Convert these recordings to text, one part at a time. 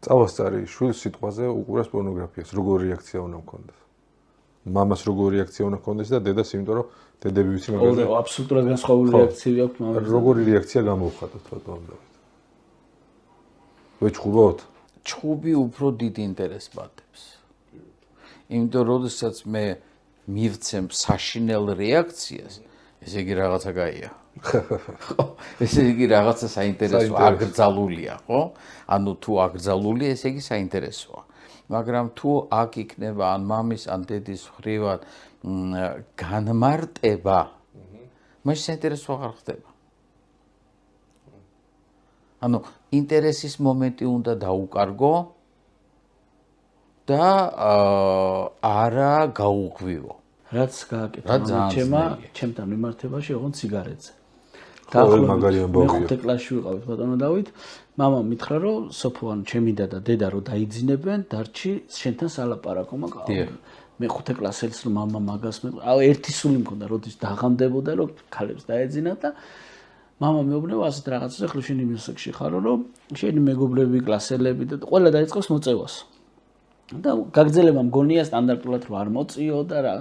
წავასწარი შვილს სიტყვაზე უყურებს პორნოგრაფიას, როგორი რეაქცია უნდა მქონდეს. მამას როგორი რეაქცია უნდა მქონდეს და დედას, იმიტომ რომ დედები ვიცი მაგაზე აბსოლუტურად განსხვავებული რეაქცია აქვს მამას. როგორი რეაქცია გამოვხატოთ ბატონო დავით? ვეჩხუბოთ? ჩხუბი უფრო დიდ ინტერესს პატებს. იმიტომ რომ როდესაც მე მივცემ საშინელ რეაქციას, ესე იგი რაღაცა გაია. ესე იგი რაღაცა საინტერესო აკრძალულია, ხო? ანუ თუ აკრძალულია, ესე იგი საინტერესოა. მაგრამ თუ აქ იქნება ან მამის ან დედის ხრივად განმარტება, მაშინ საინტერესო აღარ ხდება. ანუ ინტერესის მომენტი უნდა დაუკარგო და არა გაუღვივო. რაც გააკეთა ჩემთან მიმართებაში ოღონდ სიგარეტზე. მაგარიან კლასში ვიყავით ბატონო დავით, მამამ მითხრა რომ სოფო ჩემი და დედა რო დაიძინებენ, დარჩი შენთან სალაპარაკო, მაგრამ მე 5 კლასელს რომ მამა მაგას მე ერთი სული მქონდა, როდის დაღამდებოდა რომ ქალებს დაეძინა და მამა მეუბნება ასეთ რაღაცას, ახლა შენ იმ ასაკში ხარო რომ შენი მეგობრები, კლასელები და ყველა დაიწყოს მოწევას. და გაგრძელება მგონია სტანდარტულად რომ არ მოწიო და რა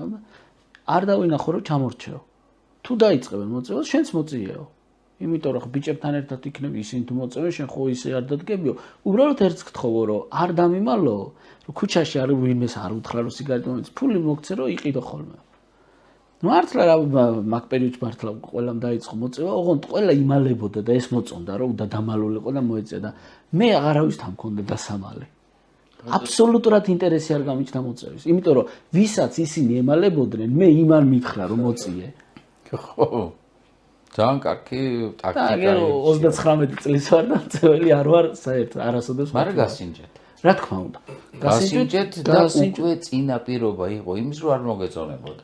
არ დავინახო რომ ჩამორჩეო. თუ დაიწყებენ მოწევას, შენც მოწიეო. იმიტომ რომ ბიჭებთან ერთად იქნები ისინი თუ მოწევენ, შენ ხო ისე არ დადგებიო. უბრალოდ ერთს გთხოვო რომ არ დამიმალო, რომ ქუჩაში არ ვინმეს არ უთხრა რომ სიგარეტი მომეც, ფული მოგცე რომ იყიდო ხოლმე. მართლა რა მაგ პერიოდში მართლა ყველამ დაიწყო მოწევა, ოღონდ ყველა იმალებოდა და ეს მოწონდა რომ და დამალულიყო და მოეწია და მე აღარავის თან მქონდა დასამალი. აბსოლუტურად ინტერესი არ გამიჩნდა მოწევის. იმიტომ რომ ვისაც ისინი ემალებოდნენ, მე იმან მითხრა რომ მოწიე. ხო. ძალიან კარგი ტაქტიკა. 39 წლის ვარ და წეველი არ ვარ საერთოდ არასოდეს. მაგრამ გასინჯეთ. რა თქმა უნდა. გასინჯეთ და უკვე წინა პირობა იყო იმის რომ არ მოგეწონებოდა.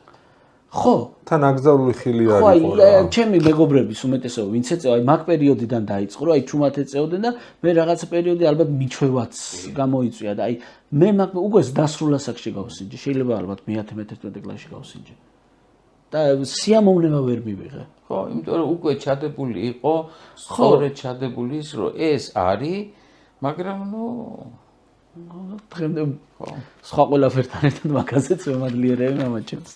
ხო, თან აკრძალული ხილი არ იყო რა. ხო, ჩემი მეგობრების უმეტესობა ვინც ეწევა, აი მაგ პერიოდიდან დაიწყო, რომ აი ჩუმად ეწეოდნენ და მე რაღაცა პერიოდი ალბათ მიჩვევაც გამოიწვია და აი მე მაგ უკვე დასრულ ასაკში გავსინჯე, შეიძლება ალბათ მე-11 კლასში გავსინჯე. და სიამოვნება ვერ მივიღე. ხო, იმიტომ რომ უკვე ჩადებული იყო, სწორედ ჩადებული ის, რომ ეს არის, მაგრამ დღემდე სხვა ყველაფერთან ერთად მაგაზეც ვემადლიერებ მამაჩემს.